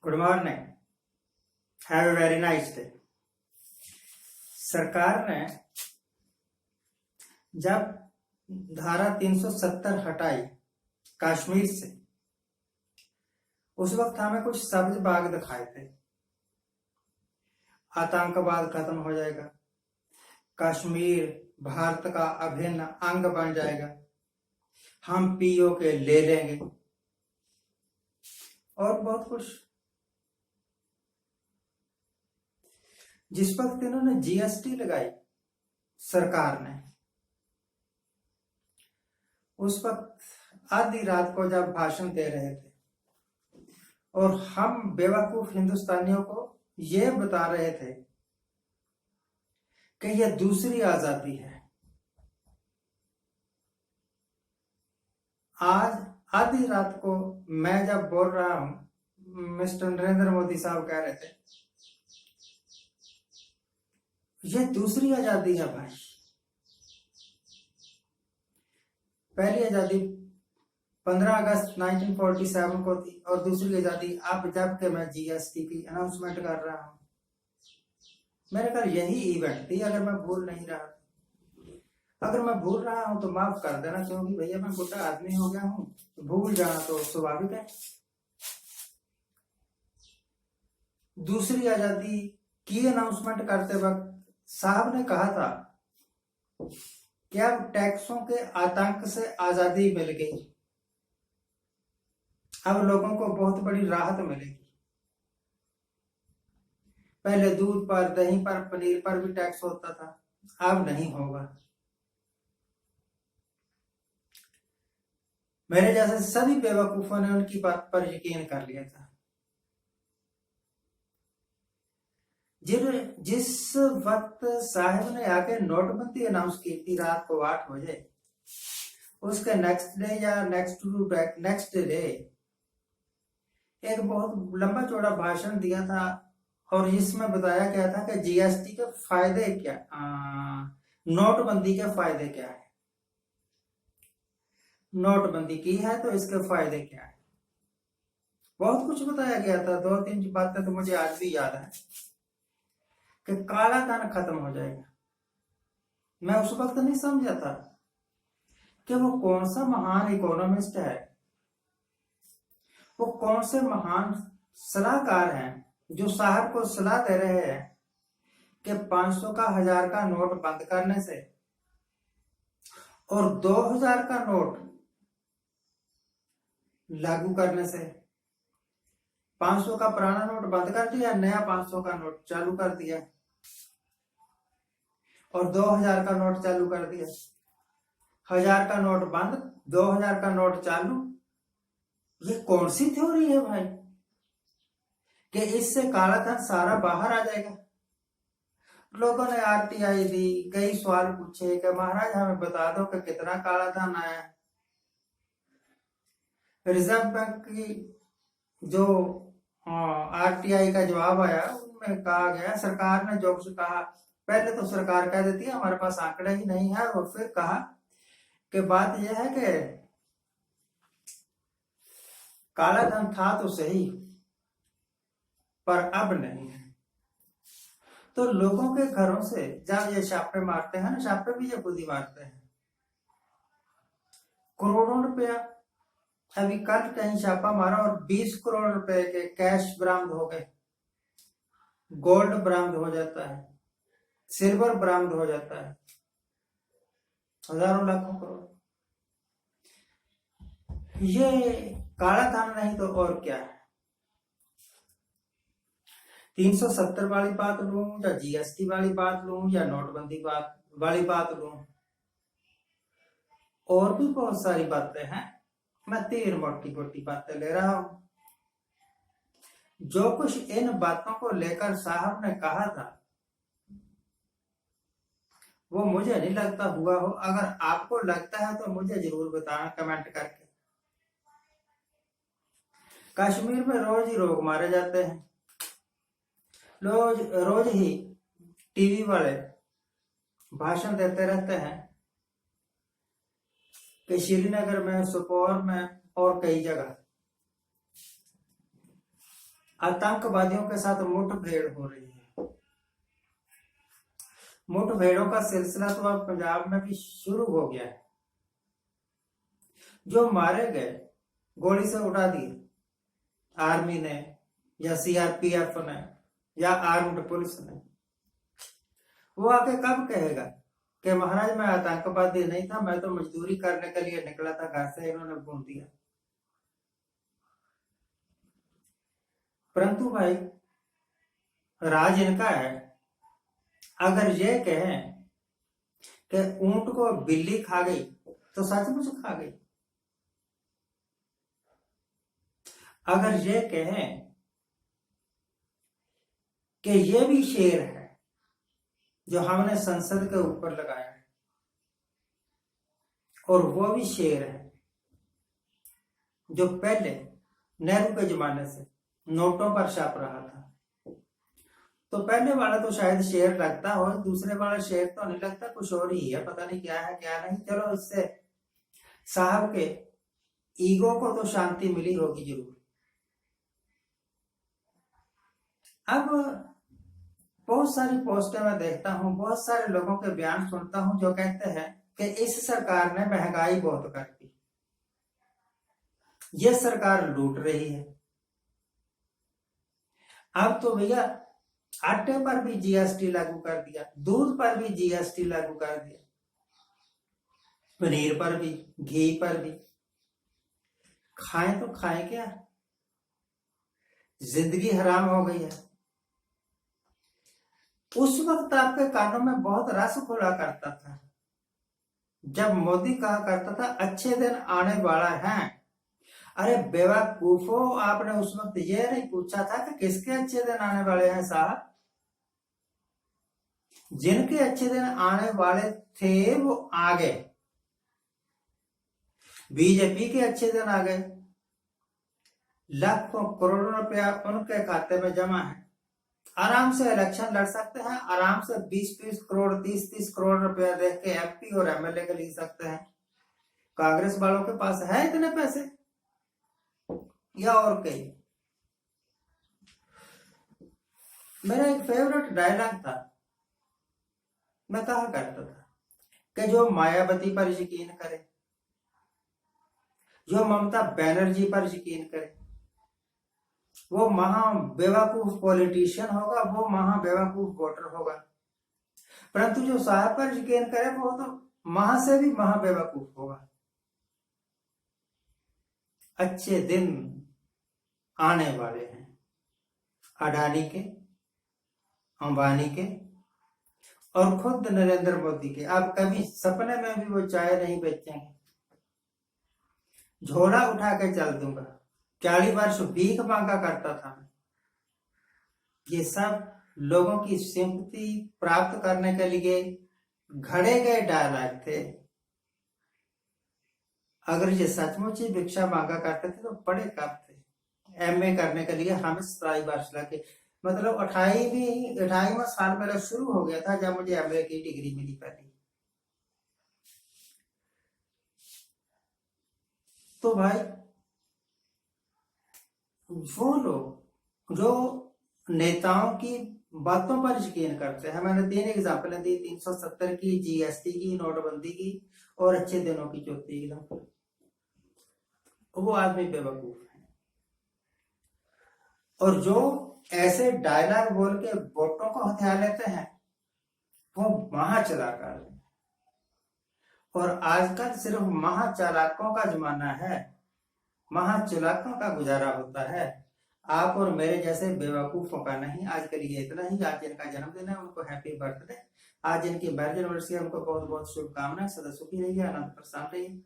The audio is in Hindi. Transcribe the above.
Good morning, have a very nice day. सरकार ने जब धारा 370 हटाई कश्मीर से, उस वक्त हमें कुछ सब्ज बाग दिखाए थे। आतंकवाद खत्म हो जाएगा, कश्मीर भारत का अभिन्न अंग बन जाएगा, हम पीओके ले लेंगे और बहुत कुछ। जिस वक्त इन्होंने जीएसटी लगाई सरकार ने, उस वक्त आधी रात को जब भाषण दे रहे थे और हम बेवकूफ हिंदुस्तानियों को यह बता रहे थे कि यह दूसरी आजादी है। आज आधी रात को मैं जब बोल रहा हूं, मिस्टर नरेंद्र मोदी साहब कह रहे थे यह दूसरी आजादी है भाई। पहली आजादी 15 अगस्त 1947 को थी और दूसरी आजादी अब जब के मैं जीएसटी की अनाउंसमेंट कर रहा हूं। मेरे ख्याल यही इवेंट थी, अगर मैं भूल नहीं रहा। अगर मैं भूल रहा हूं तो माफ कर देना, क्योंकि भैया मैं बुढ़ा आदमी हो गया हूं, तो भूल जाना तो स्वाभाविक है। दूसरी आजादी की अनाउंसमेंट करते वक्त साहब ने कहा था कि अब टैक्सों के आतंक से आजादी मिल गई, अब लोगों को बहुत बड़ी राहत मिलेगी। पहले दूध पर, दही पर, पनीर पर भी टैक्स होता था, अब नहीं होगा। मेरे जैसे सभी बेवकूफों ने उनकी बात पर यकीन कर लिया था। जिस वक्त साहब ने आके नोटबंदी अनाउंस की थी रात को 8 बजे, उसके नेक्स्ट डे या नेक्स्ट डे एक बहुत लंबा चौड़ा भाषण दिया था और इसमें बताया गया था कि जीएसटी के फायदे क्या, नोटबंदी के फायदे क्या है। नोटबंदी की है तो इसके फायदे क्या है, बहुत कुछ बताया गया था। 2-3 बातें तो मुझे आज भी याद है कि काला धन खत्म हो जाएगा। मैं उस वक्त नहीं समझा था कि वो कौन सा महान इकोनॉमिस्ट है, वो कौन से महान सलाहकार हैं जो साहब को सलाह दे रहे हैं कि 500 का 1000 का नोट बंद करने से और 2000 का नोट लागू करने से। 500 का पुराना नोट बंद कर दिया, नया 500 का नोट चालू कर दिया और 2000 का नोट चालू कर दिया। 1000 का नोट बंद, 2000 का नोट चालू। ये कौन सी थ्योरी है भाई कि इससे काला धन सारा बाहर आ जाएगा। लोगों ने आरटीआई दी, कई सवाल पूछे कि महाराज हमें बता दो कि कितना काला धन आया। रिजर्व बैंक की जो आरटीआई का जवाब आया, उनमें कहा गया, सरकार ने जो कुछ कहा, पहले तो सरकार कह देती है हमारे पास आंकड़े ही नहीं है, और फिर कहा कि बात यह है कि काला धन था तो सही पर अब नहीं है। तो लोगों के घरों से जब ये छापे मारते हैं ना, छापे भी ये खुद ही मारते हैं। करोड़ों रुपया, अभी कल कहीं छापा मारा और 20 करोड़ रुपए के कैश बरामद हो गए। गोल्ड बरामद हो जाता है, सिल्वर बरामद हो जाता है, हजारों लाखों करोड़। ये काला धन नहीं तो और क्या है। 370 वाली बात लूं या जीएसटी वाली बात लूं या नोटबंदी वाली बात लूं, और भी बहुत सारी बातें हैं। मैं 3 मोटी मोटी बातें ले रहा हूं। जो कुछ इन बातों को लेकर साहब ने कहा था वो मुझे नहीं लगता हुआ हो। अगर आपको लगता है तो मुझे जरूर बताना कमेंट करके। कश्मीर में रोज ही लोग मारे जाते हैं, रोज ही टीवी वाले भाषण देते रहते हैं कि श्रीनगर में, सोपोर में और कई जगह आतंकवादियों के साथ मुठभेड़ हो रही है। मुठभेड़ों का सिलसिला तो अब पंजाब में भी शुरू हो गया है। जो मारे गए, गोली से उड़ा दिए आर्मी ने या सीआरपीएफ ने या आर्म्ड पुलिस ने, वो आके कब कहेगा कि महाराज मैं आतंकवादी नहीं था, मैं तो मजदूरी करने के लिए निकला था घर से, इन्होंने भून दिया। परंतु भाई राज इनका है। अगर ये कहें कि ऊंट को बिल्ली खा गई तो सचमुच खा गई। अगर ये कहें कि ये भी शेर है जो हमने संसद के ऊपर लगाया है, और वो भी शेर है जो पहले नेहरू के जमाने से नोटों पर छाप रहा था, तो पहले वाला तो शायद शेर लगता हो, दूसरे वाला शेर तो नहीं लगता, कुछ और ही है, पता नहीं क्या है क्या नहीं। चलो इससे साहब के ईगो को तो शांति मिली होगी जरूर। अब बहुत सारी पोस्टें मैं देखता हूँ, बहुत सारे लोगों के बयान सुनता हूँ जो कहते हैं कि इस सरकार ने महंगाई बहुत कर दी, ये सरकार लूट रही है। अब तो भैया आटे पर भी जीएसटी लागू कर दिया, दूध पर भी जीएसटी लागू कर दिया, पनीर पर भी, घी पर भी। खाएं तो खाएं क्या, जिंदगी हराम हो गई है। उस वक्त आपके कानों में बहुत रस खोला करता था जब मोदी कहा करता था अच्छे दिन आने वाला है। अरे बेवकूफो, आपने उस वक्त ये नहीं पूछा था कि किसके अच्छे दिन आने वाले हैं साहब? जिनके अच्छे दिन आने वाले थे वो आ गए। बीजेपी के अच्छे दिन आ गए, लाखों करोड़ों रुपया उनके खाते में जमा है, आराम से इलेक्शन लड़ सकते हैं, आराम से 20-20 करोड़ 30-30 करोड़ रुपया देख के एमपी और एमएलए के ले सकते हैं। कांग्रेस वालों के पास है इतने पैसे या और कई? मेरा एक फेवरेट डायलॉग था, मैं कहा करता था कि जो मायावती पर यकीन करे, जो ममता बनर्जी पर यकीन करे, वो महा बेवकूफ पॉलिटिशियन होगा, वो महा बेवकूफ वोटर होगा। परंतु जो साहब पर यकीन करे वो तो महा से भी महा बेवकूफ होगा। अच्छे दिन आने वाले हैं अडानी के, अंबानी के और खुद नरेंद्र मोदी के। आप कभी सपने में भी वो चाय नहीं बेचेंगे। झोला उठा के चल दूंगा, 40 वर्ष भीख मांगा करता था। ये सब लोगों की सिंपैथी प्राप्त करने के लिए घड़े गए डायलॉग थे। अगर ये सचमुच ही भिक्षा मांगा करते थे तो पढ़े कब थे? एमए करने के लिए हमें 27 वर्ष लगे, मतलब 28वां साल मेरा शुरू हो गया था जब मुझे एमए की डिग्री मिली पहली। तो भाई वो लोग जो नेताओं की बातों पर यकीन करते हैं, मैंने 3 एग्जाम्पल दी, 370 की, जीएसटी की, नोटबंदी की और अच्छे दिनों की चौथी एग्जाम्पल। वो आदमी बेवकूफ है। और जो ऐसे डायलॉग बोल के वोटों को हथिया लेते हैं वो महाचालाकार है। और आजकल सिर्फ महाचालाकों का जमाना है, महाचालाकों का गुजारा होता है, आप और मेरे जैसे बेवकूफों का नहीं। आज के लिए इतना ही। आज जिनका जन्मदिन है उनको हैप्पी बर्थडे। आज जिनकी मैरिज एनिवर्सरी है उनको बहुत बहुत शुभकामनाएं। सदा सुखी रहिए, आनंद प्रसन्न रहिए।